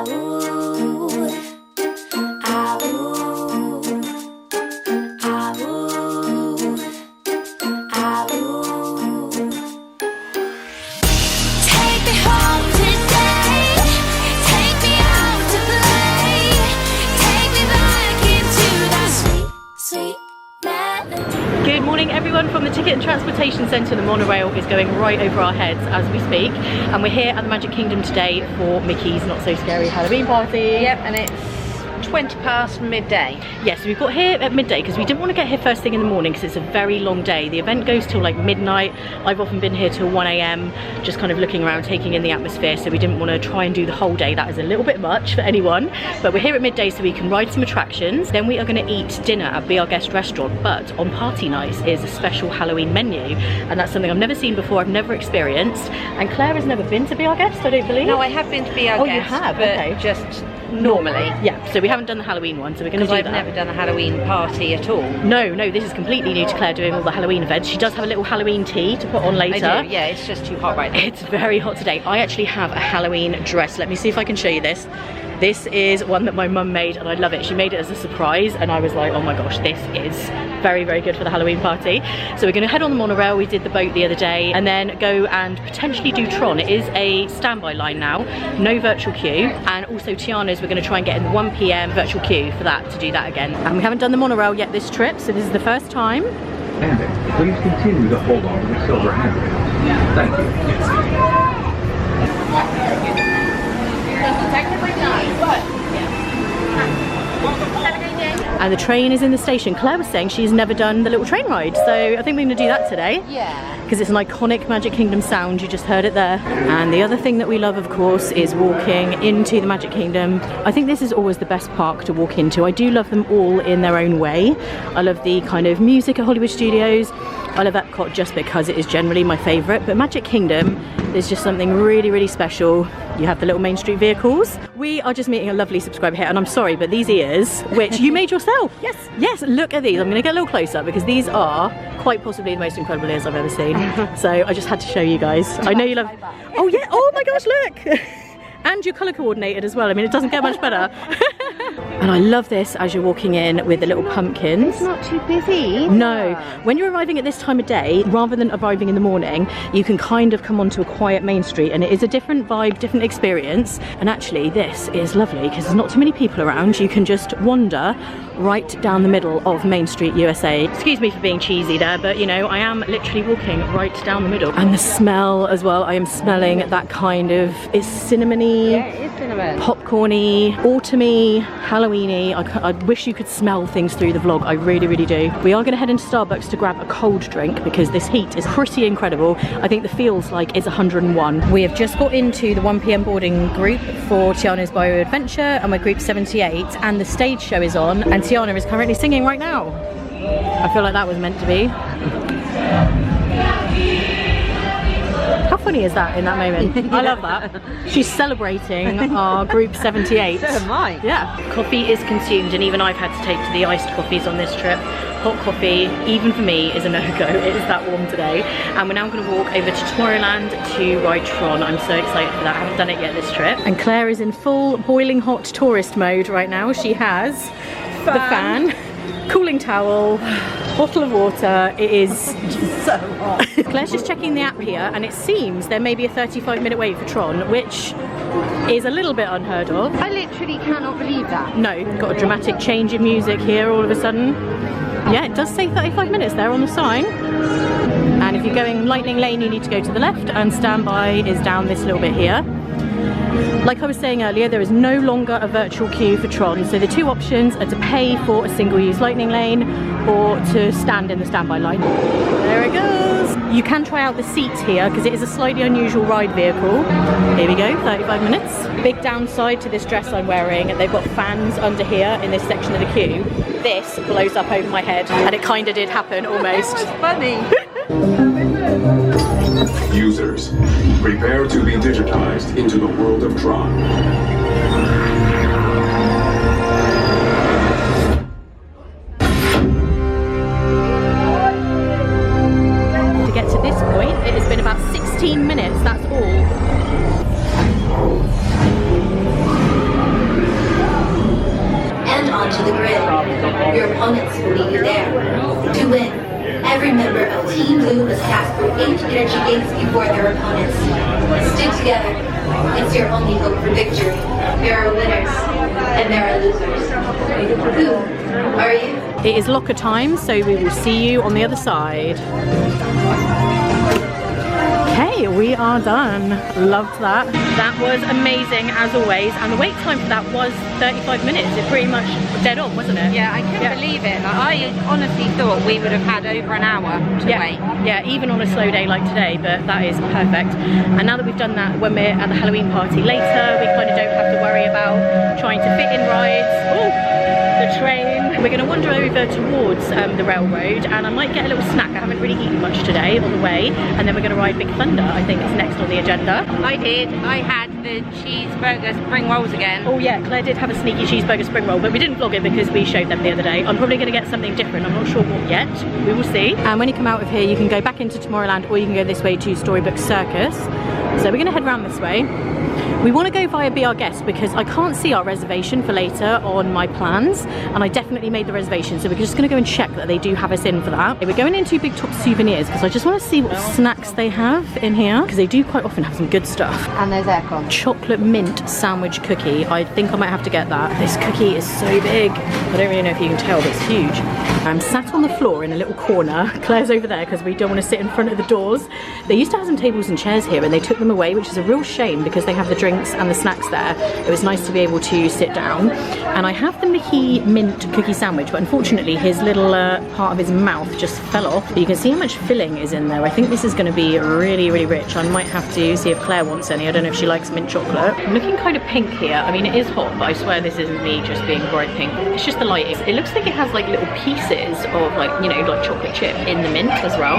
Good morning everyone from the Ticket and Transportation Centre. The monorail is going right over our heads as we speak, and we're here at the Magic Kingdom today for Mickey's Not So Scary Halloween party. Yep, and it's 20 past midday. Yes, we've got here at midday because we didn't want to get here first thing in the morning because it's a very long day. The event goes till like midnight. I've often been here till 1 AM just kind of looking around, taking in the atmosphere, so we didn't want to try and do the whole day. That is a little bit much for anyone, but we're here at midday so we can ride some attractions. Then we are going to eat dinner at Be Our Guest restaurant, but on party nights is a special Halloween menu, and that's something I've never seen before, I've never experienced, and Claire has never been to Be Our Guest, I don't believe. No, I have been to Be Our Guest. Oh, you have? But okay. Just normally. Yeah, so we haven't done the Halloween one, so we're going to do that. Because I've never done a Halloween party at all. No, this is completely new to Claire, doing all the Halloween events. She does have a little Halloween tea to put on later. I do, yeah, it's just too hot right now. It's very hot today. I actually have a Halloween dress. Let me see if I can show you this. This is one that my mum made and I love it. She made it as a surprise and I was like, oh my gosh, this is very, very good for the Halloween party. So we're going to head on the monorail. We did the boat the other day, and then go and potentially do Tron. It is a standby line now, no virtual queue, and also Tiana's, we're going to try and get in the 1 PM virtual queue for that, to do that again. And we haven't done the monorail yet this trip, so this is the first time. Landing. Please continue to hold on to the silver handrail. Thank you. And the train is in the station. Claire was saying she's never done the little train ride, so I think we're going to do that today. Yeah. Because it's an iconic Magic Kingdom sound, you just heard it there. And the other thing that we love, of course, is walking into the Magic Kingdom. I think this is always the best park to walk into. I do love them all in their own way. I love the kind of music at Hollywood Studios. I love Epcot just because it is generally my favourite, but Magic Kingdom is just something really, really special. You have the little Main Street vehicles. We are just meeting a lovely subscriber here, and I'm sorry, but these ears, which you made yourself. Yes. Yes, look at these. I'm going to get a little close up because these are quite possibly the most incredible ears I've ever seen. So I just had to show you guys. I know you love... Oh yeah, oh my gosh, look! And you're colour coordinated as well. I mean, it doesn't get much better. And I love this as you're walking in with the little pumpkins. It's not too busy. No. When you're arriving at this time of day, rather than arriving in the morning, you can kind of come onto a quiet main street, and it is a different vibe, different experience. And actually, this is lovely because there's not too many people around. You can just wander right down the middle of Main Street, USA. Excuse me for being cheesy there, but you know, I am literally walking right down the middle. And the smell as well, I am smelling that kind of, it's cinnamony, Yeah, it is cinnamon. popcorny, autumny, Halloweeny. I wish you could smell things through the vlog, I really, really do. We are going to head into Starbucks to grab a cold drink because this heat is pretty incredible. I think the feels like it's 101. We have just got into the 1 PM boarding group for Tiana's Bayou Adventure, and we're group 78, and the stage show is on, and Tiana is currently singing right now. I feel like that was meant to be. How funny is that in that moment? I love that. She's celebrating our group 78. So am I. Yeah. Coffee is consumed, and even I've had to take to the iced coffees on this trip. Hot coffee, even for me, is a no-go. It is that warm today. And we're now going to walk over to Tomorrowland to ride Tron. I'm so excited for that. I haven't done it yet this trip. And Claire is in full boiling hot tourist mode right now. She has the fan, cooling towel, bottle of water. It is So hot. Claire's just checking the app here, and it seems there may be a 35-minute wait for Tron, which is a little bit unheard of. I literally cannot believe that. No, got a dramatic change in music here all of a sudden. Yeah, it does say 35 minutes there on the sign. And if you're going Lightning Lane, you need to go to the left, and standby is down this little bit here. Like I was saying earlier, there is no longer a virtual queue for Tron, so the two options are to pay for a single-use Lightning Lane or to stand in the standby line. There it goes! You can try out the seats here because it is a slightly unusual ride vehicle. Here we go, 35 minutes. Big downside to this dress I'm wearing, they've got fans under here in this section of the queue. This blows up over my head, and it kind of did happen almost. That was funny. Users, prepare to be digitized into the world of Tron. To get to this point, it has been about 16 minutes, that's all. energy gains before their opponents. Stick together. It's your only hope for victory. There are winners and there are losers. Who are you? It is locker time, so we will see you on the other side. Okay, we are done. Loved that. That was amazing as always, and the wait time for that was 35 minutes. It pretty much dead on, wasn't it? Yeah, I couldn't believe it. Like, I honestly thought we would have had over an hour to wait. Yeah, even on a slow day like today, but that is perfect. And now that we've done that, when we're at the Halloween party later, we kind of don't have to worry about trying to fit in rides. Oh, the train. We're going to wander over towards the railroad, and I might get a little snack. I haven't really eaten much today on the way, and then we're going to ride Big Thunder. I think is next on the agenda. I did. I had the cheeseburger spring rolls again. Oh yeah, Claire did have a sneaky cheeseburger spring roll, but we didn't vlog it because we showed them the other day. I'm probably going to get something different. I'm not sure what yet. We will see. And when you come out of here, you can go back into Tomorrowland, or you can go this way to Storybook Circus. So we're going to head around this way. We want to go via Be Our Guest because I can't see our reservation for later on my plans, and I definitely made the reservation, so we're just going to go and check that they do have us in for that. We're going into Big Top Souvenirs because I just want to see what snacks they have in here, because they do quite often have some good stuff. And there's aircon. Chocolate mint sandwich cookie. I think I might have to get that. This cookie is so big. I don't really know if you can tell, but it's huge. I'm sat on the floor in a little corner. Claire's over there because we don't want to sit in front of the doors. They used to have some tables and chairs here and they took them away, which is a real shame because they have the drinks and the snacks there. It was nice to be able to sit down. And I have the Mickey mint cookie sandwich, but unfortunately his little part of his mouth just fell off. But you can see how much filling is in there. I think this is going to be really, really rich. I might have to see if Claire wants any. I don't know if she likes mint chocolate. I'm looking kind of pink here. I mean, it is hot, but I swear this isn't me just being bright pink. It's just the lighting. It looks like it has like little pieces of like, you know, like chocolate chip in the mint as well.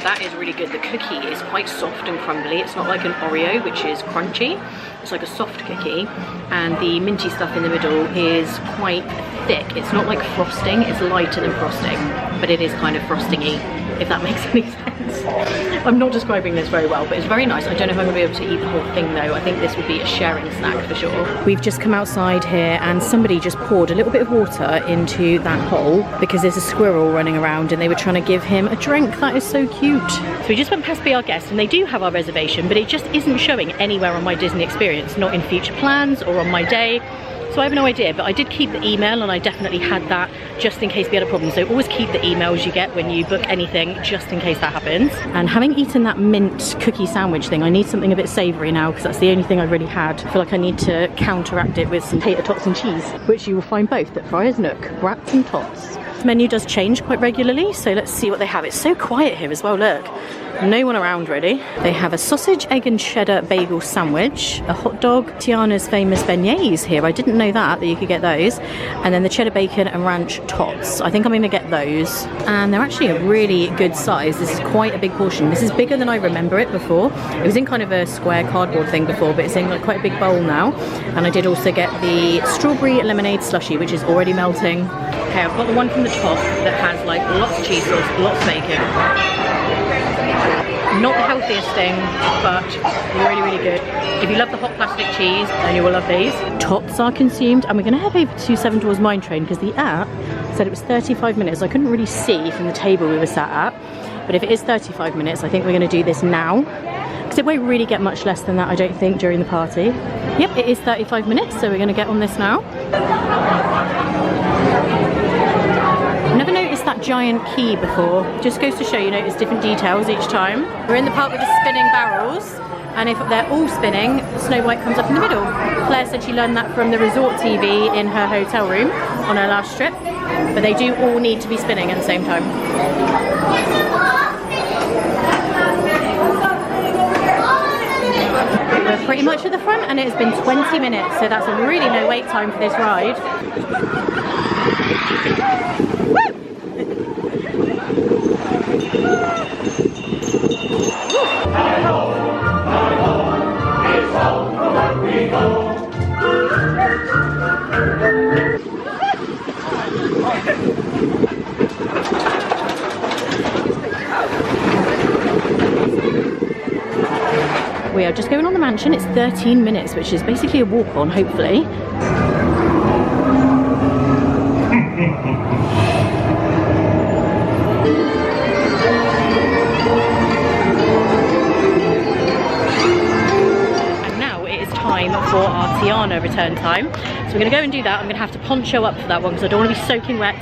That is really good. The cookie is quite soft and crumbly. It's not like an Oreo, which is crunchy. It's like a soft cookie. And the minty stuff in the middle is quite thick. It's not like frosting, it's lighter than frosting, but it is kind of frosting-y, if that makes any sense. I'm not describing this very well, but it's very nice. I don't know if I'm going to be able to eat the whole thing though. I think this would be a sharing snack for sure. We've just come outside here and somebody just poured a little bit of water into that hole because there's a squirrel running around and they were trying to give him a drink. That is so cute. So we just went past Be Our Guest and they do have our reservation, but it just isn't showing anywhere on my Disney experience, not in future plans or on my day. So I have no idea, but I did keep the email and I definitely had that just in case we had a problem. So always keep the emails you get when you book anything, just in case that happens. And having eaten that mint cookie sandwich thing, I need something a bit savoury now because that's the only thing I really had. I feel like I need to counteract it with some tater tots and cheese, which you will find both at Friar's Nook, wraps and tots. The menu does change quite regularly, so let's see what they have. It's so quiet here as well, look. No one around really. They have a sausage, egg and cheddar bagel sandwich, a hot dog, Tiana's famous beignets here. I didn't know that you could get those. And then the cheddar bacon and ranch tots. I think I'm going to get those. And they're actually a really good size. This is quite a big portion. This is bigger than I remember it before. It was in kind of a square cardboard thing before, but it's in like quite a big bowl now. And I did also get the strawberry lemonade slushie, which is already melting. Okay, I've got the one from the top that has like lots of cheese sauce, lots of bacon. Not the healthiest thing, but really, really good. If you love the hot plastic cheese, then you will love these. Tots are consumed, and we're going to head over to Seven Dwarfs Mine Train because the app said it was 35 minutes. I couldn't really see from the table we were sat at, but if it is 35 minutes, I think we're going to do this now because it won't really get much less than that, I don't think, during the party. Yep, it is 35 minutes, so we're going to get on this now. Never noticed that giant key before. Just goes to show you notice different details each time. We're in the park with the spinning barrels, and if they're all spinning, Snow White comes up in the middle. Claire said she learned that from the resort TV in her hotel room on her last trip, but they do all need to be spinning at the same time. We're pretty much at the front and it has been 20 minutes, so that's a really no wait time for this ride. We are just going on the mansion. It's 13 minutes, which is basically a walk on, hopefully. time for our Tiana return time. So we're going to go and do that. I'm going to have to poncho up for that one because I don't want to be soaking wet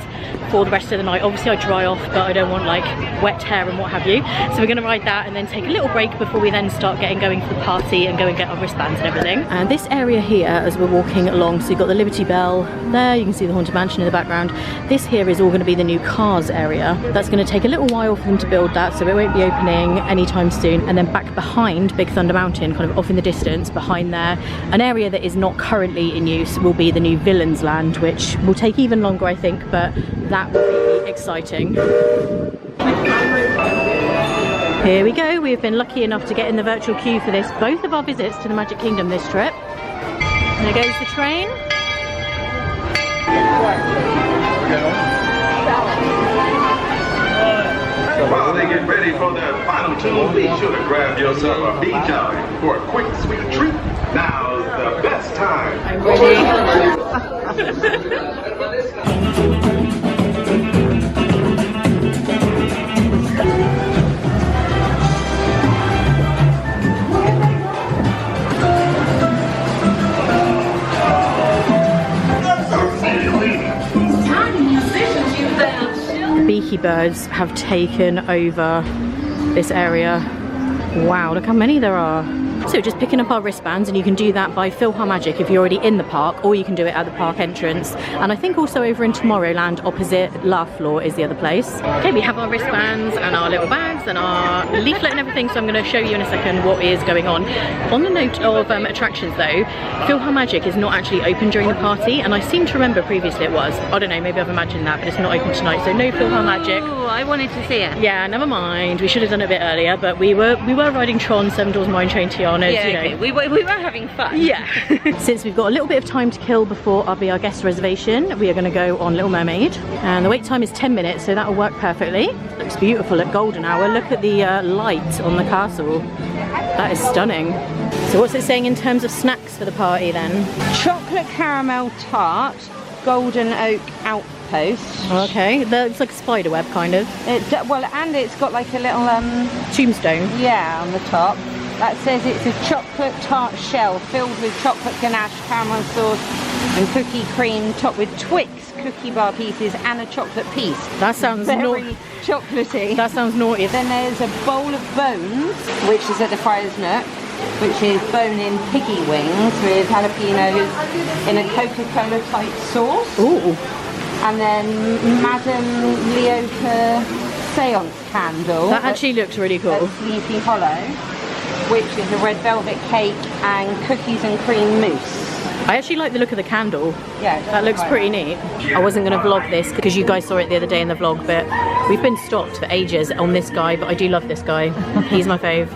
for the rest of the night. Obviously I dry off, but I don't want like wet hair and what have you. So we're going to ride that and then take a little break before we then start getting going for the party and go and get our wristbands and everything. And this area here, as we're walking along, so you've got the Liberty Bell there, you can see the Haunted Mansion in the background. This here is all going to be the new cars area. That's going to take a little while for them to build that, so it won't be opening anytime soon. And then back behind Big Thunder Mountain, kind of off in the distance behind there, an area that is not currently in use will be the new Villains Land, which will take even longer I think, but that will be exciting. Here we go, we've been lucky enough to get in the virtual queue for this, both of our visits to the Magic Kingdom this trip. There goes the train. While they get ready for their final tune, be sure to grab yourself a beach outing for a quick sweet treat. Now's the best time. I'm ready. Beaky birds have taken over this area. Wow, look how many there are. So just picking up our wristbands, and you can do that by PhilharMagic if you're already in the park, or you can do it at the park entrance. And I think also over in Tomorrowland opposite Laugh Floor is the other place. Okay, we have our wristbands and our little bags and our leaflet and everything, so I'm going to show you in a second what is going on. On the note of attractions though, PhilharMagic is not actually open during the party, and I seem to remember previously it was. I don't know, maybe I've imagined that, but it's not open tonight, so no PhilharMagic. Oh, I wanted to see it. Yeah, never mind. We should have done it a bit earlier, but we were riding Tron, Seven Dwarfs Mine Train, Tiana. Yeah, you know. okay. we were having fun. Yeah. Since we've got a little bit of time to kill before our guest reservation, we are going to go on Little Mermaid. And the wait time is 10 minutes, so that will work perfectly. Looks beautiful at golden hour. Look at the light on the castle. That is stunning. So what's it saying in terms of snacks for the party then? Chocolate caramel tart, golden oak outpost. Okay, it's like a spider web kind of. Well, and it's got like a little Tombstone. yeah, on the top. That says it's a chocolate tart shell filled with chocolate ganache, caramel sauce and cookie cream, topped with Twix cookie bar pieces and a chocolate piece. That sounds very chocolatey. That sounds naughty. Then there's a bowl of bones, which is at the Friar's Nook, which is bone-in piggy wings with jalapenos in a Coca-Cola type sauce. Ooh. And then Madame Leota Seance candle. That actually looks really cool. At Sleepy Hollow, which is a red velvet cake and cookies and cream mousse. I actually like the look of the candle. Yeah, that looks pretty neat. I wasn't going to vlog this because you guys saw it the other day in the vlog, but we've been stopped for ages on this guy, but I do love this guy. He's my fave.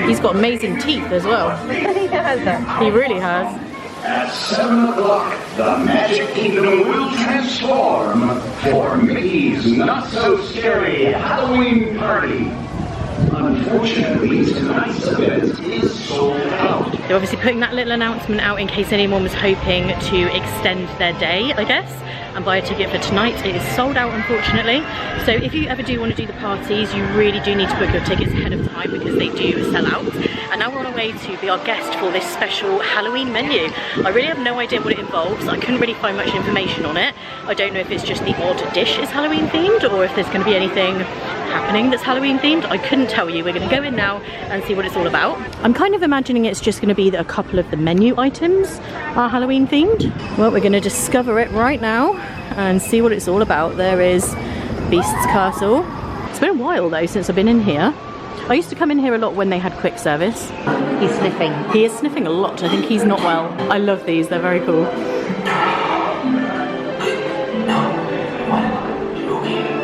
He's got amazing teeth as well. He has that. He really has. At 7 o'clock, the Magic Kingdom will transform for Mickey's Not So Scary Halloween Party. Unfortunately, tonight's event is sold out. They're obviously putting that little announcement out in case anyone was hoping to extend their day, I guess, and buy a ticket for tonight. It is sold out, unfortunately. So if you ever do want to do the parties, you really do need to book your tickets ahead of time because they do sell out. And now we're on our way to be our guest for this special Halloween menu. I really have no idea what it involves. I couldn't really find much information on it. I don't know if it's just the odd dish is Halloween themed or if there's going to be anything happening that's Halloween themed. I couldn't tell you. We're going to go in now and see what it's all about. I'm kind of imagining it's just going to be that a couple of the menu items are Halloween themed. Well, we're going to discover it right now and see what it's all about. There is Beast's Castle. It's been a while though since I've been in here. I used to come in here a lot when they had quick service. He's sniffing. He is sniffing a lot. I think he's not well. I love these. They're very cool.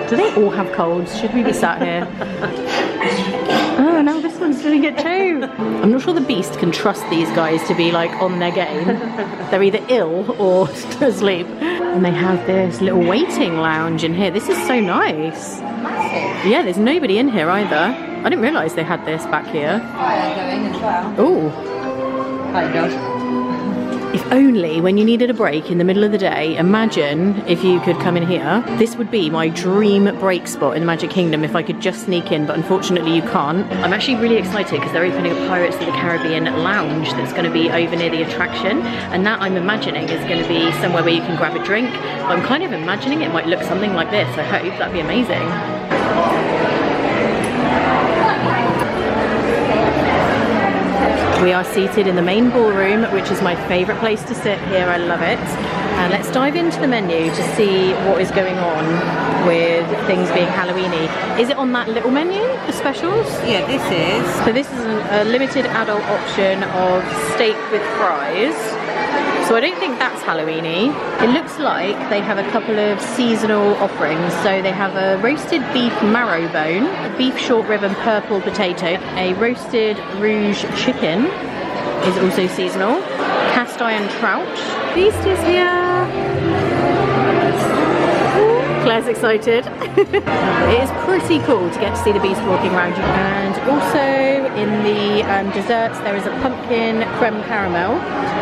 Do they all have colds? Should we be sat here? Oh, now this one's doing it too. I'm not sure the Beast can trust these guys to be like on their game. They're either ill or asleep. And they have this little waiting lounge in here. This is so nice. Massive. Yeah, there's nobody in here either. I didn't realise they had this back here. Fire going as well. Ooh. Kind of. If only when you needed a break in the middle of the day. Imagine if you could come in here. This would be my dream break spot in the Magic Kingdom if I could just sneak in, but unfortunately you can't. I'm actually really excited because they're opening a Pirates of the Caribbean lounge that's going to be over near the attraction, and that I'm imagining is going to be somewhere where you can grab a drink. I'm kind of imagining it might look something like this. I hope that'd be amazing. We are seated in the main ballroom, which is my favourite place to sit here. I love it. And let's dive into the menu to see what is going on with things being Halloweeny. Is it on that little menu, the specials? Yeah, this is. So this is a limited adult option of steak with fries. So I don't think that's Halloweeny. It looks like they have a couple of seasonal offerings. So they have a roasted beef marrow bone, a beef short rib and purple potato, a roasted rouge chicken is also seasonal, cast iron trout. Beast is here. Claire's excited. It is pretty cool to get to see the Beast walking around you. And also in the desserts there is a pumpkin creme caramel,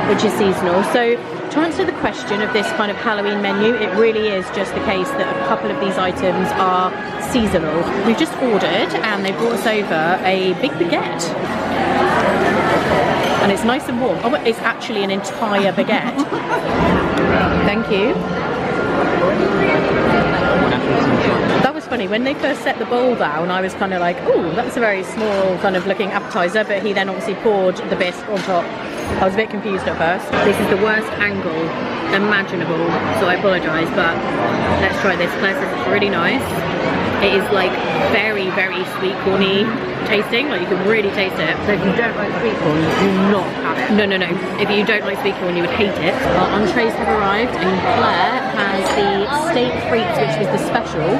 which is seasonal. So to answer the question of this kind of Halloween menu, it really is just the case that a couple of these items are seasonal. We've just ordered and they brought us over a big baguette. And it's nice and warm. Oh, it's actually an entire baguette. Thank you. That was funny, when they first set the bowl down I was kind of like, oh, that's a very small kind of looking appetizer, but he then obviously poured the bisque on top. I was a bit confused at first. This is the worst angle imaginable, so I apologise, but let's try this. Claire says it's really nice. It is like very, very sweet corny tasting, like you can really taste it. So if you don't like sweet corn, you do not have it. No, no, no. If you don't like sweet corn, you would hate it. Our entrees have arrived, and Claire has the steak frites, which was the special.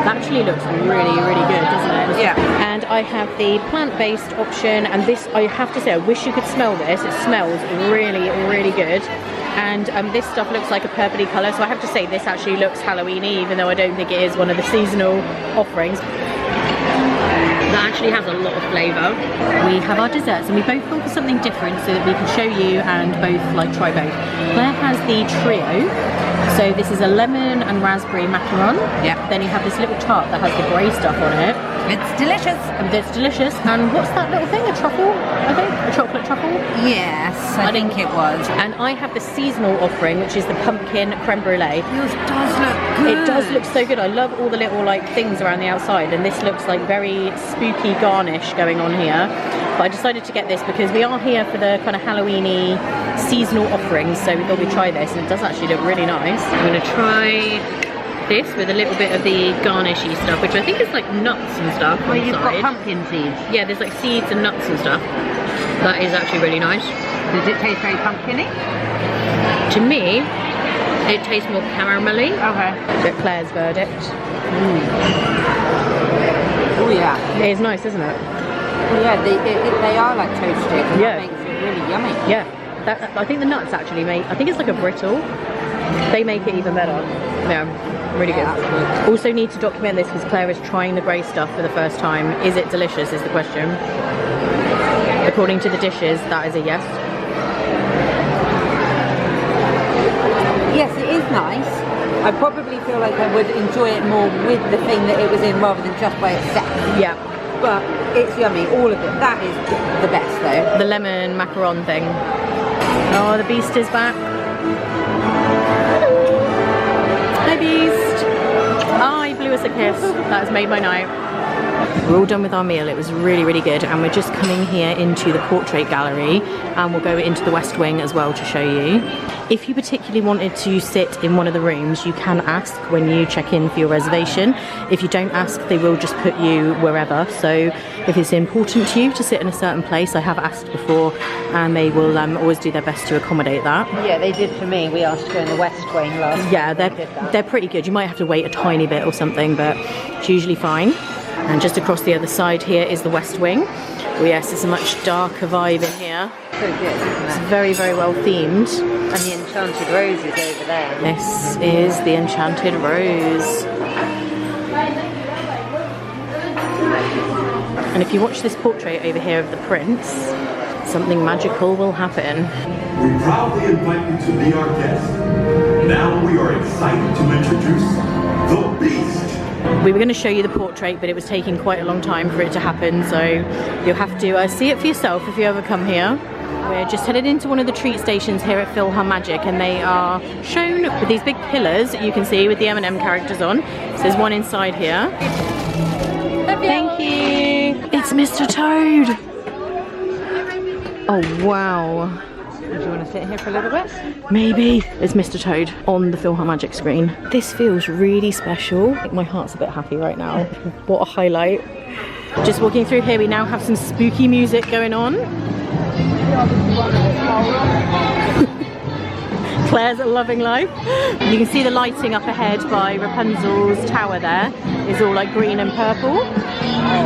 That actually looks really, really good, doesn't it? Yeah. And I have the plant-based option, and this, I have to say, I wish you could smell this. It smells really, really good. And this stuff looks like a purpley colour, so I have to say this actually looks Halloweeny, even though I don't think it is one of the seasonal offerings. That actually has a lot of flavour. We have our desserts and we both gone for something different so that we can show you and both like try both. Claire has the trio. So this is a lemon and raspberry macaron. Yeah. Then you have this little tart that has the grey stuff on it. It's delicious. And it's delicious. And what's that little thing? A truffle, I think? A chocolate truffle? Yes, I think it was. And I have the seasonal offering, which is the pumpkin creme brulee. Yours does look good. It does look so good. I love all the little like things around the outside, and this looks like very spooky garnish going on here. But I decided to get this because we are here for the kind of Halloweeny seasonal offerings, so we thought we'd try this, and it does actually look really nice. I'm going to try this with a little bit of the garnishy stuff, which I think is like nuts and stuff. Well, you've got pumpkin seeds. Yeah, there's like seeds and nuts and stuff. That is actually really nice. Does it taste very pumpkin-y? To me, it tastes more caramelly. Okay. But Claire's verdict. Oh yeah. It is nice, isn't it? Well, yeah, they are like toasted. And Yeah. that makes it really yummy. Yeah. I think the nuts actually make, I think it's like a brittle. They make it even better. Yeah, really good. Yeah, also need to document this because Claire is trying the grey stuff for the first time. Is it delicious is the question. According to the dishes, that is a yes. Yes, it is nice. I probably feel like I would enjoy it more with the thing that it was in rather than just by itself. Yeah. But it's yummy, all of it. That is the best though. The lemon macaron thing. Oh, the beast is back. Hi Beast. Oh, he blew us a kiss. That has made my night. We're all done with our meal. It was really, really good, and we're just coming here into the portrait gallery, and we'll go into the West Wing as well to show you. If you particularly wanted to sit in one of the rooms, you can ask when you check in for your reservation. If you don't ask, they will just put you wherever. So if it's important to you to sit in a certain place, I have asked before, and they will always do their best to accommodate that. Yeah, they did for me. We asked to go in the West Wing last time. Yeah, they're pretty good. You might have to wait a tiny bit or something, but it's usually fine. And just across the other side here is the West Wing. Oh yes, it's a much darker vibe in here. So good, isn't it? It's very, very well themed. And the Enchanted Rose is over there. This is the Enchanted Rose. And if you watch this portrait over here of the prince, something magical will happen. We proudly invite you to be our guest. Now we are excited to introduce the Beast. We were going to show you the portrait, but it was taking quite a long time for it to happen, so you'll have to see it for yourself if you ever come here. We're just headed into one of the treat stations here at PhilharMagic, and they are shown with these big pillars that you can see with the M&M characters on. So there's one inside here. Thank you. It's Mr. Toad. Oh wow. Do you want to sit here for a little bit? Maybe. It's Mr. Toad on the PhilharMagic screen. This feels really special. My heart's a bit happy right now. What a highlight. Just walking through here, we now have some spooky music going on. Claire's loving life. You can see the lighting up ahead by Rapunzel's tower there is all like green and purple.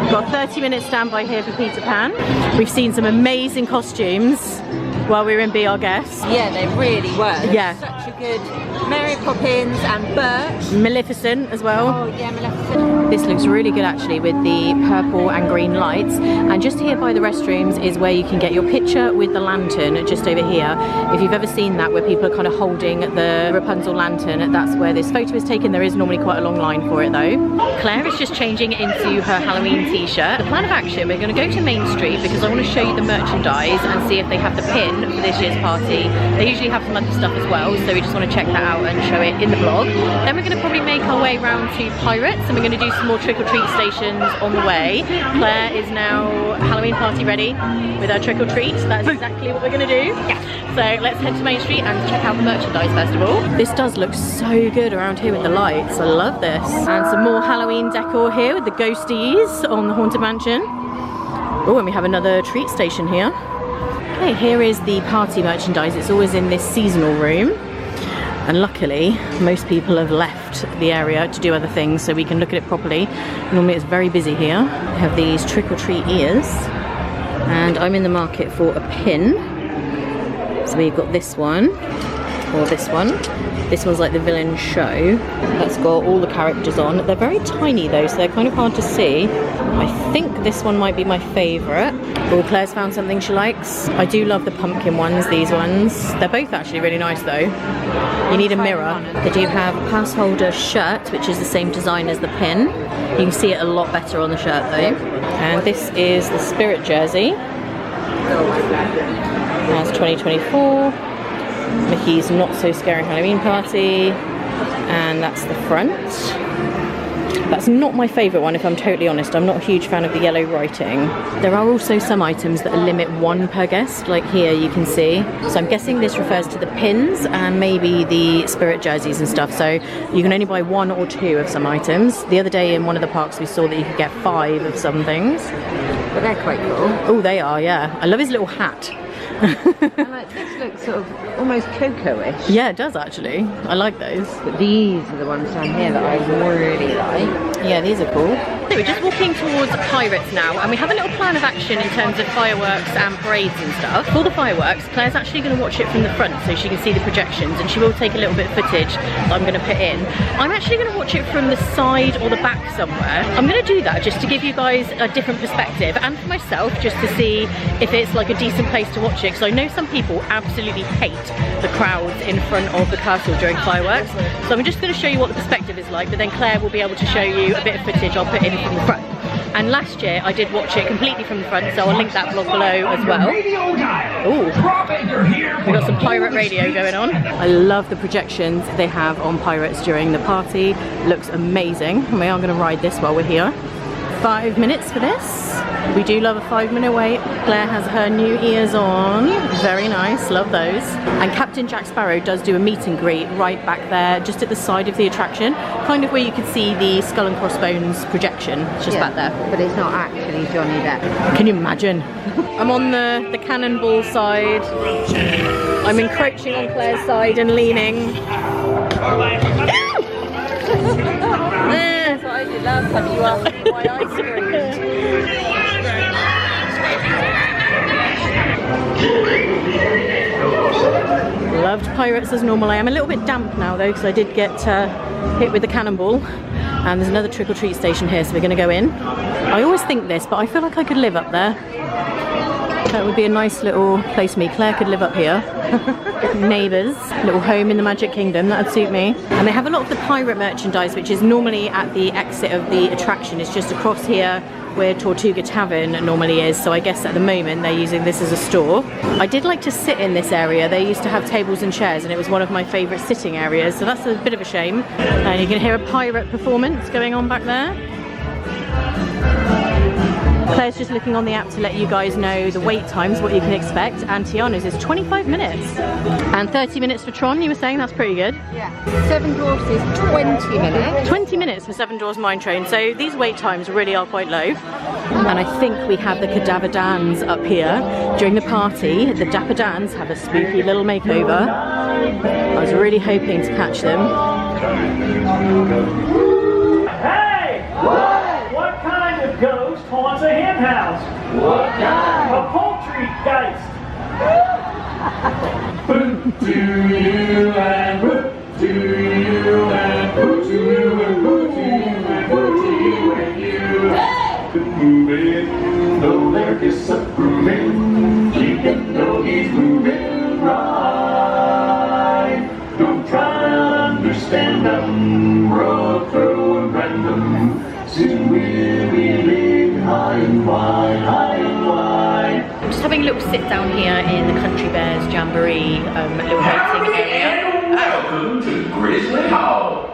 We've got 30 minutes standby here for Peter Pan. We've seen some amazing costumes while we were in Be Our Guest. Yeah, they really were. Yeah. Such a good Mary Poppins and Birch. Maleficent as well. Oh yeah, Maleficent. This looks really good actually with the purple and green lights. And just here by the restrooms is where you can get your picture with the lantern, just over here. If you've ever seen that, where people are kind of holding the Rapunzel lantern, that's where this photo is taken. There is normally quite a long line for it though. Claire is just changing into her Halloween t-shirt. The plan of action, we're going to go to Main Street because I want to show you the merchandise and see if they have the pin for this year's party. They usually have some other stuff as well, so we just want to check that out and show it in the vlog. Then we're going to probably make our way round to Pirates, and we're going to do some more trick-or-treat stations on the way. Claire is now Halloween party ready with her trick-or-treat. That's exactly what we're going to do. Yeah. So let's head to Main Street and check out the merchandise first of all. This does look so good around here with the lights. I love this. And some more Halloween decor here with the ghosties on the Haunted Mansion. Oh, and we have another treat station here. Okay, here is the party merchandise. It's always in this seasonal room. And luckily, most people have left the area to do other things, so we can look at it properly. Normally it's very busy here. We have these trick-or-treat ears. And I'm in the market for a pin. So we've got this one, or this one. This one's like the villain show. That's got all the characters on. They're very tiny though, so they're kind of hard to see. I think this one might be my favourite. Oh, Claire's found something she likes. I do love the pumpkin ones, these ones. They're both actually really nice though. You need a mirror. They do have a pass holder shirt, which is the same design as the pin. You can see it a lot better on the shirt though. And this is the Spirit jersey. That's 2024. Mickey's Not So Scary Halloween Party, and that's the front. That's not my favourite one if I'm totally honest. I'm not a huge fan of the yellow writing. There are also some items that are limit one per guest, like here you can see. So I'm guessing this refers to the pins and maybe the Spirit jerseys and stuff. So you can only buy one or two of some items. The other day in one of the parks we saw that you could get 5 of some things. But they're quite cool. Oh, they are, yeah. I love his little hat. And like, this looks sort of almost Coco-ish. Yeah, it does actually. I like those. But these are the ones down here that I really like. Yeah, these are cool. So we're just walking towards Pirates now, and we have a little plan of action in terms of fireworks and parades and stuff. For the fireworks, Claire's actually going to watch it from the front so she can see the projections, and she will take a little bit of footage that I'm going to put in. I'm actually going to watch it from the side or the back somewhere. I'm going to do that just to give you guys a different perspective, and for myself just to see if it's like a decent place to watch it, because I know some people absolutely hate the crowds in front of the castle during fireworks. So I'm just going to show you what the perspective is like, but then Claire will be able to show you a bit of footage I'll put in from the front. And last year I did watch it completely from the front, so I'll link that vlog below as well. Ooh, we've got some pirate radio going on. I love the projections they have on Pirates during the party. Looks amazing. And we are going to ride this while we're here. 5 minutes for this. We do love a 5-minute wait. Claire has her new ears on. Very nice, love those. And Captain Jack Sparrow does do a meet and greet right back there, just at the side of the attraction, kind of where you could see the Skull and Crossbones projection. It's just back there. But it's not actually Johnny Depp. Can you imagine? I'm on the cannonball side. I'm encroaching on Claire's side and leaning. That's what I did last time you asked me why I screamed. Loved Pirates as normal. I am a little bit damp now though, because I did get hit with the cannonball. And there's another trick-or-treat station here, so we're going to go in. I always think this, but I feel like I could live up there. That would be a nice little place for me. Claire could live up here. Neighbours, little home in the Magic Kingdom, that would suit me. And they have a lot of the pirate merchandise, which is normally at the exit of the attraction. It's just across here where Tortuga Tavern normally is, so I guess at the moment they're using this as a store. I did like to sit in this area. They used to have tables and chairs and it was one of my favourite sitting areas, so that's a bit of a shame. And you can hear a pirate performance going on back there. Claire's just looking on the app to let you guys know the wait times, what you can expect, and Tiana's is 25 minutes. And 30 minutes for Tron, you were saying? That's pretty good. Yeah. Seven Dwarfs is 20 minutes. 20 minutes for Seven Dwarfs Mine Train, so these wait times really are quite low. And I think we have the Cadaver Dans up here. During the party, the Dapper Dans have a spooky little makeover. I was really hoping to catch them. Hey! What kind of ghost haunts a hen house? What kind? A poultry geist. Boot to you and boot to you and boot to you and boot to you and boot to you and you. Moving, though there is some grooving, even though he's moving right. Don't try to understand them, roll through and random. Soon we'll be living high and wide, high and wide. I'm just having a little sit down here in the Country Bears Jamboree, little waiting area. Welcome to Grizzly Hall.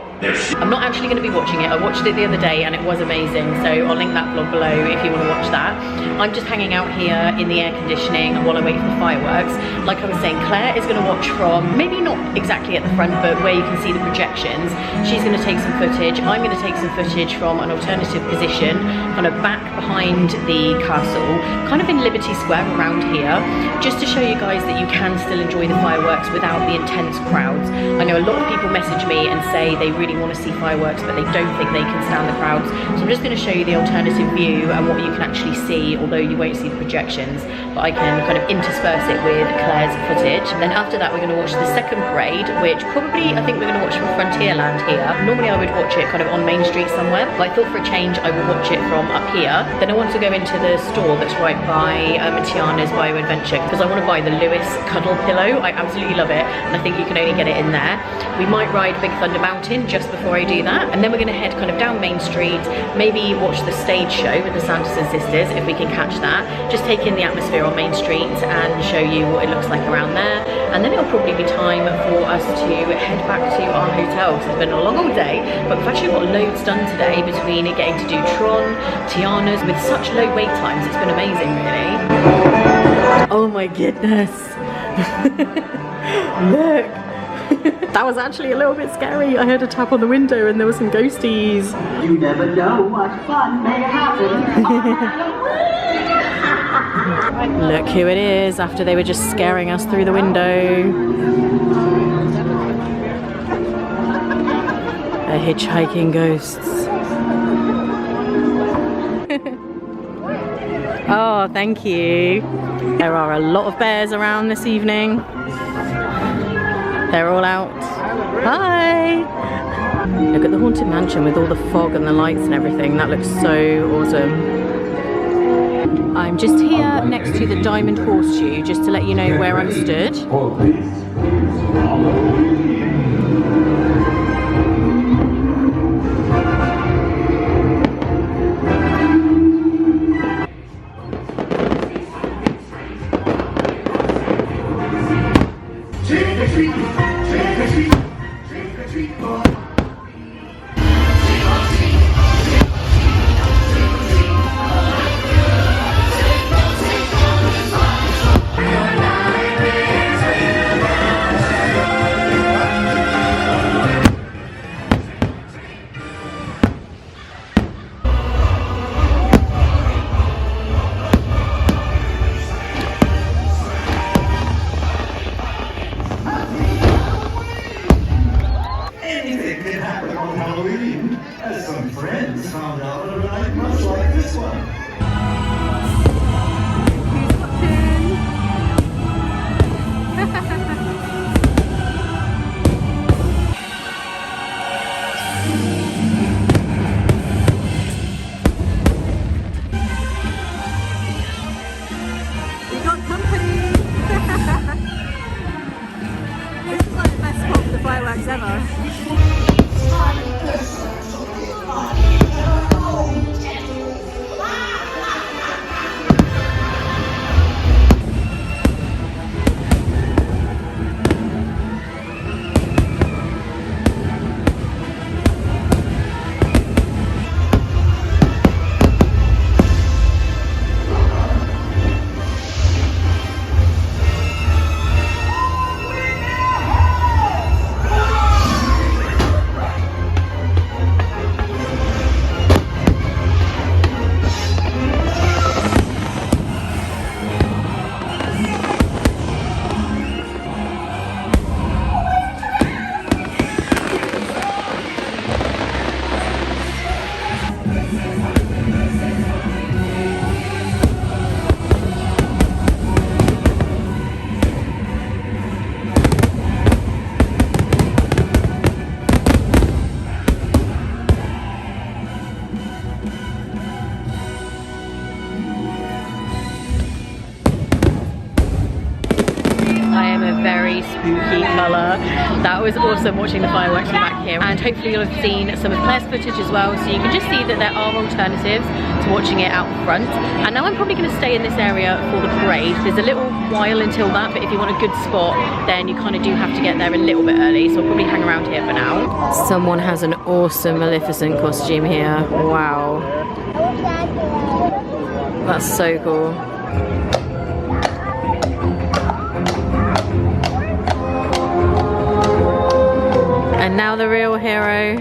I'm not actually going to be watching it. I watched it the other day and it was amazing, so I'll link that vlog below if you want to watch that. I'm just hanging out here in the air conditioning while I wait for the fireworks. Like I was saying, Claire is going to watch from, maybe not exactly at the front, but where you can see the projections. She's going to take some footage. I'm going to take some footage from an alternative position, kind of back behind the castle, kind of in Liberty Square around here, just to show you guys that you can still enjoy the fireworks without the intense crowds. I know a lot of people message me and say they really want to see fireworks but they don't think they can stand the crowds, so I'm just going to show you the alternative view and what you can actually see, although you won't see the projections, but I can kind of intersperse it with Claire's footage. And then after that we're going to watch the second parade, which probably I think we're going to watch from Frontierland here. Normally I would watch it kind of on Main Street somewhere, but I thought for a change I will watch it from up here. Then I want to go into the store that's right by Tiana's Bayou Adventure, because I want to buy the Lewis cuddle pillow. I absolutely love it and I think you can only get it in there. We might ride Big Thunder Mountain just before I do that, and then we're going to head kind of down Main Street, maybe watch the stage show with the Sanderson sisters if we can catch that, just take in the atmosphere on Main Street and show you what it looks like around there, and then it'll probably be time for us to head back to our hotel because it's been a long old day, but we've actually got loads done today between getting to do Tron, Tiana's with such low wait times. It's been amazing really. Oh my goodness. Look. That was actually a little bit scary. I heard a tap on the window and there were some ghosties. You never know what fun may happen. Look who it is after they were just scaring us through the window. They're hitchhiking ghosts. Oh, thank you. There are a lot of bears around this evening. They're all out. Hi! Look at the Haunted Mansion with all the fog and the lights and everything. That looks so awesome. I'm just here next to the Diamond Horseshoe just to let you know where I'm stood. very spooky colour. That was awesome watching the fireworks from back here, and hopefully you'll have seen some of Claire's footage as well, so you can just see that there are alternatives to watching it out front. And now I'm probably going to stay in this area for the parade. There's a little while until that, but if you want a good spot, then you kind of do have to get there a little bit early, so I'll probably hang around here for now. Someone has an awesome Maleficent costume here. Wow. That's so cool. And now the real hero.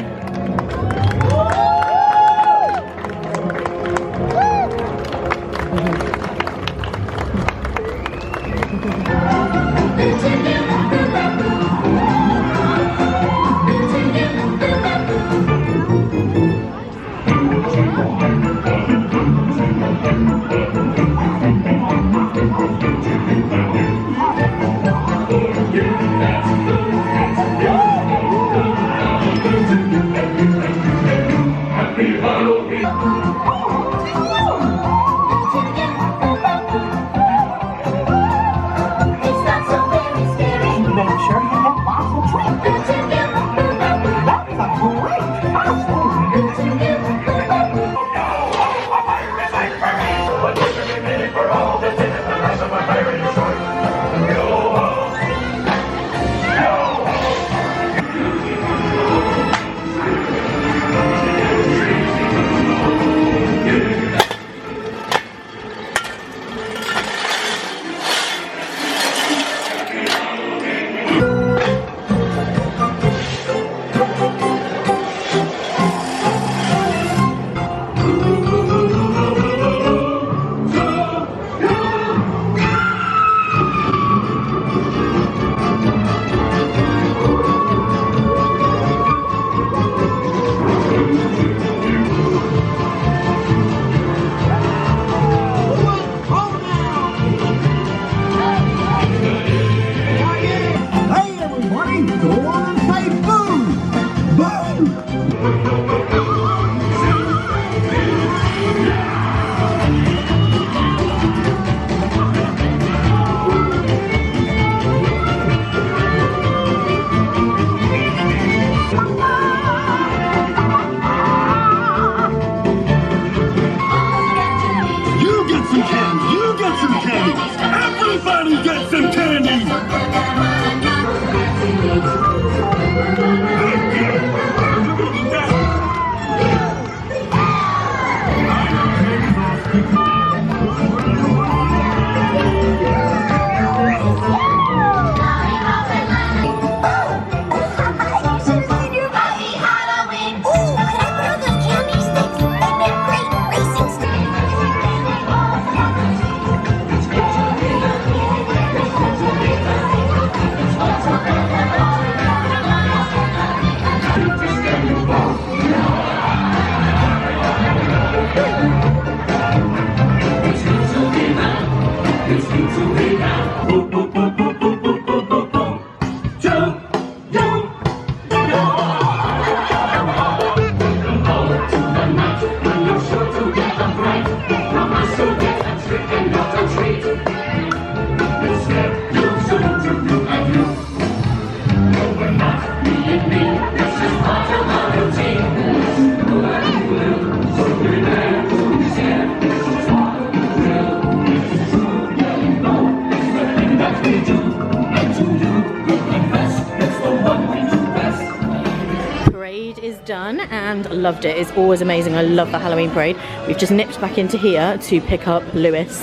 Done and loved it. It's always amazing. I love the Halloween parade. We've just nipped back into here to pick up Lewis.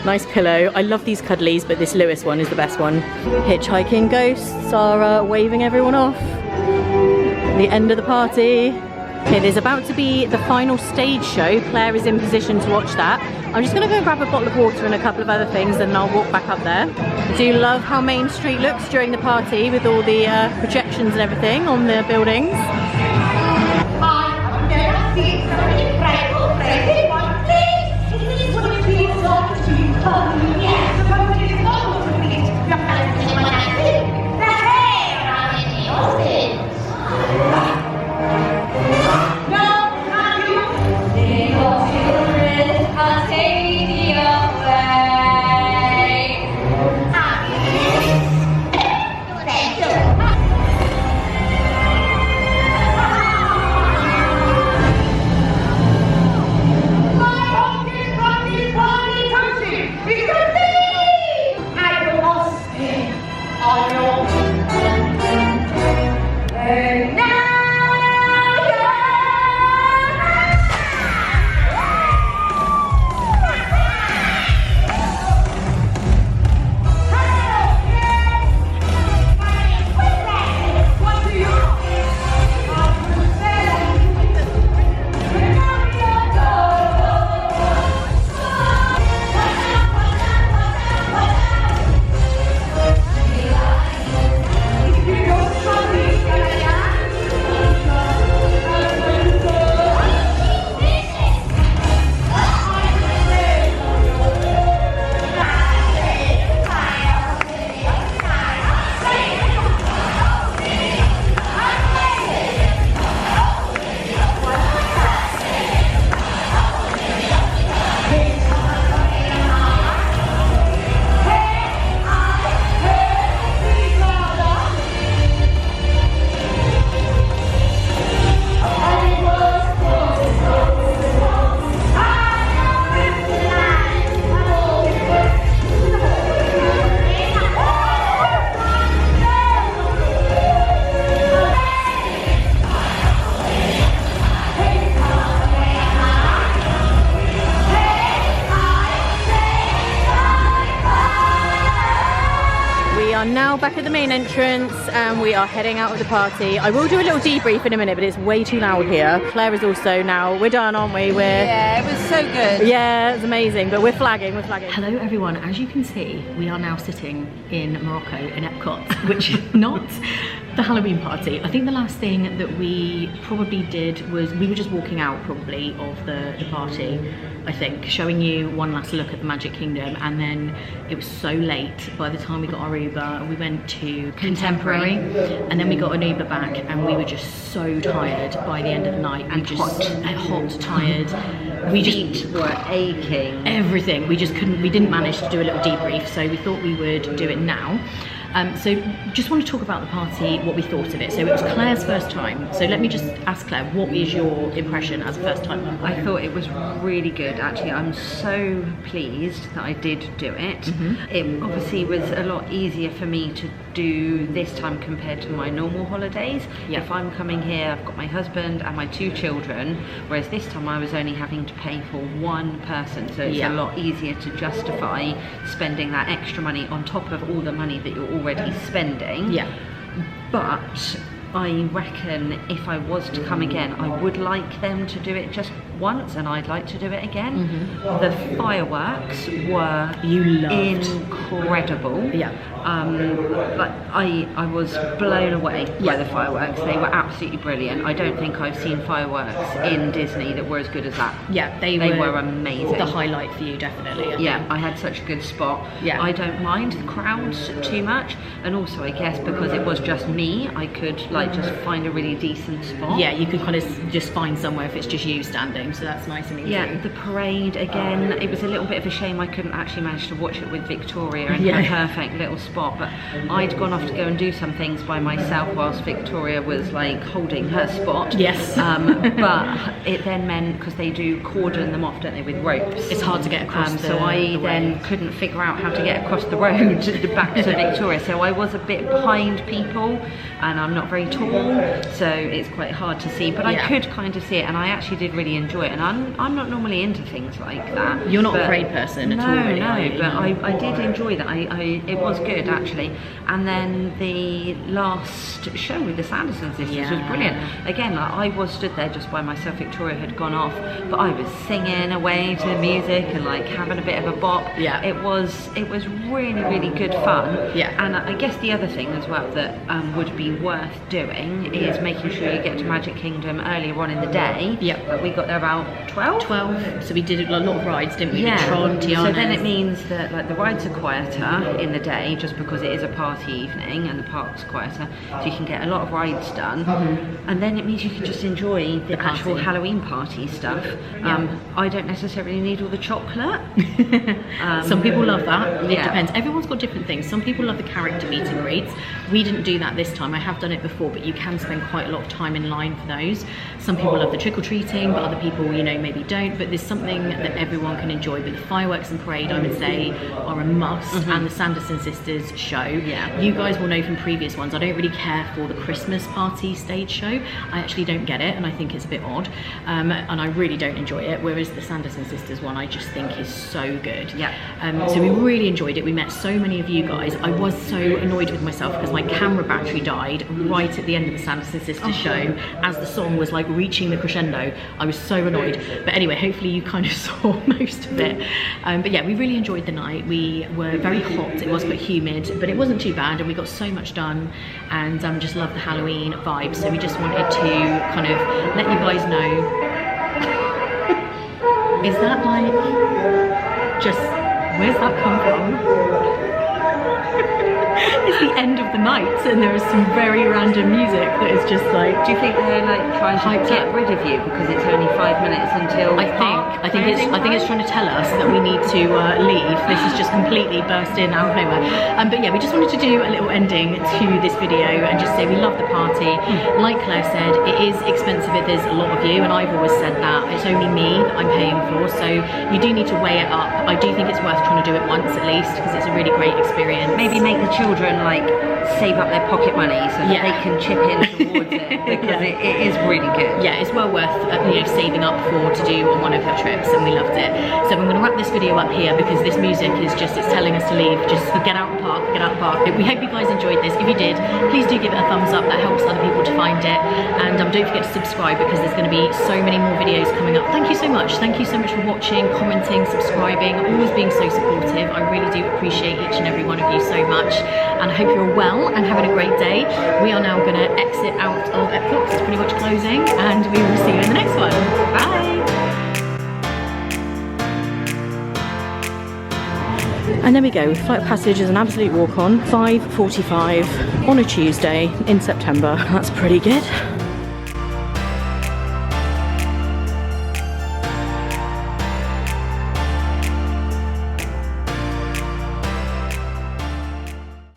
Nice pillow. I love these cuddlies, but this Lewis one is the best one. Hitchhiking ghosts, Sarah waving everyone off. The end of the party. Okay, there's about to be the final stage show. Claire is in position to watch that. I'm just gonna go grab a bottle of water and a couple of other things, and I'll walk back up there. I do love how Main Street looks during the party with all the projections and everything on the buildings. Now back at the main entrance and we are heading out of the party. I will do a little debrief in a minute, but it's way too loud here. Claire is also now, we're done, aren't we? Yeah, it was so good. Yeah, it's amazing, but we're flagging. Hello everyone, as you can see, we are now sitting in Morocco in Epcot, which is not the Halloween party. I think the last thing that we probably did was, we were just walking out probably of the party, I think, showing you one last look at the Magic Kingdom, and then it was so late by the time we got our Uber. We went to Contemporary and then we got an Uber back, and we were just so tired by the end of the night. And hot, tired. We Feet were aching. Everything. We just couldn't, we didn't manage to do a little debrief, so we thought we would do it now. So just want to talk about the party, what we thought of it. So it was Claire's first time. So let me just ask Claire, what is your impression as a first timer? I thought it was really good, actually. I'm so pleased that I did do it. It obviously was a lot easier for me to do this time compared to my normal holidays. Yeah. If I'm coming here, I've got my husband and my 2 children, whereas this time I was only having to pay for 1 person. So it's a lot easier to justify spending that extra money on top of all the money that you're already spending. Yeah. But I reckon if I was to come again, I would like them to do it just once, and I'd like to do it again. The fireworks were incredible. Yeah. But I was blown away by the fireworks. They were absolutely brilliant. I don't think I've seen fireworks in Disney that were as good as that. Yeah, they were amazing. The highlight for you, definitely. I had such a good spot. Yeah. I don't mind the crowds too much, and also I guess because it was just me, I could like just find a really decent spot. Yeah, you could kind of just find somewhere if it's just you standing, so that's nice and easy. Yeah, the parade again, it was a little bit of a shame I couldn't actually manage to watch it with Victoria in her perfect little spot, but I'd gone off to go and do some things by myself whilst Victoria was like holding her spot. Yes. But it then meant, because they do cordon them off, don't they, with ropes. It's hard to get across so I then couldn't figure out how to get across the road back to Victoria, so I was a bit behind people, and I'm not very tall, so it's quite hard to see, but I could kind of see it, and I actually did really enjoy it, and I'm not normally into things like that. You're not a parade person at all, really, but I did enjoy that. It was good, actually. And then the last show with the Sanderson sisters was brilliant. Again, like, I was stood there just by myself. Victoria had gone off, but I was singing away to the music and like having a bit of a bop. Yeah. It was really, really good fun. Yeah. And I guess the other thing as well that would be worth doing is making sure you get to Magic Kingdom earlier on in the day. Yep. But we got there about 12. So we did a lot of rides, didn't we? Yeah. Tron, Tiana. So then it means that like the rides are quieter in the day, just because it is a party evening and the park's quieter, so you can get a lot of rides done. And then it means you can just enjoy the actual Halloween party stuff. I don't necessarily need all the chocolate. Some people love that. It depends. Everyone's got different things. Some people love the character meet and greets. We didn't do that this time. I have done it before, but you can spend quite a lot of time in line for those. Some people love the trick-or-treating, but other people people, you know, maybe don't, but there's something that everyone can enjoy. But the fireworks and parade, I would say, are a must, and the Sanderson Sisters show. Yeah. You guys will know from previous ones, I don't really care for the Christmas party stage show. I actually don't get it, and I think it's a bit odd, and I really don't enjoy it, whereas the Sanderson Sisters one I just think is so good. Yeah. So we really enjoyed it. We met so many of you guys. I was so annoyed with myself because my camera battery died right at the end of the Sanderson Sisters show as the song was like reaching the crescendo. I was so annoyed. But anyway, hopefully you kind of saw most of it. But yeah, we really enjoyed the night. We were very hot. It was quite humid, but it wasn't too bad, and we got so much done, and just love the Halloween vibe. So we just wanted to kind of let you guys know. Is that like just, where's that come from? It's the end of the night and there is some very random music that is just like... Do you think they're like trying to get rid of you because it's only 5 minutes until... I think it's trying to tell us that we need to leave. This is just completely burst in out of nowhere. But yeah, we just wanted to do a little ending to this video and just say we love the party. Like Claire said, it is expensive if there's a lot of you, and I've always said that. It's only me that I'm paying for, so you do need to weigh it up. I do think it's worth trying to do it once at least because it's a really great experience. Maybe make the children like save up their pocket money so that they can chip in towards it, because it is really good. Yeah, it's well worth you know, saving up for to do on one of your trips, and we loved it. So I'm going to wrap this video up here because this music is just, it's telling us to leave. Just get out and park, get out and park. We hope you guys enjoyed this. If you did, please do give it a thumbs up. That helps other people to find it. And don't forget to subscribe because there's going to be so many more videos coming up. Thank you so much. Thank you so much for watching, commenting, subscribing, always being so supportive. I really do appreciate each and every one of you so much. And I hope you're well and having a great day. We are now going to exit out of Epcot. It's pretty much closing, and we will see you in the next one. Bye. And there we go. Flight of Passage is an absolute walk-on. 5:45 on a Tuesday in September. That's pretty good.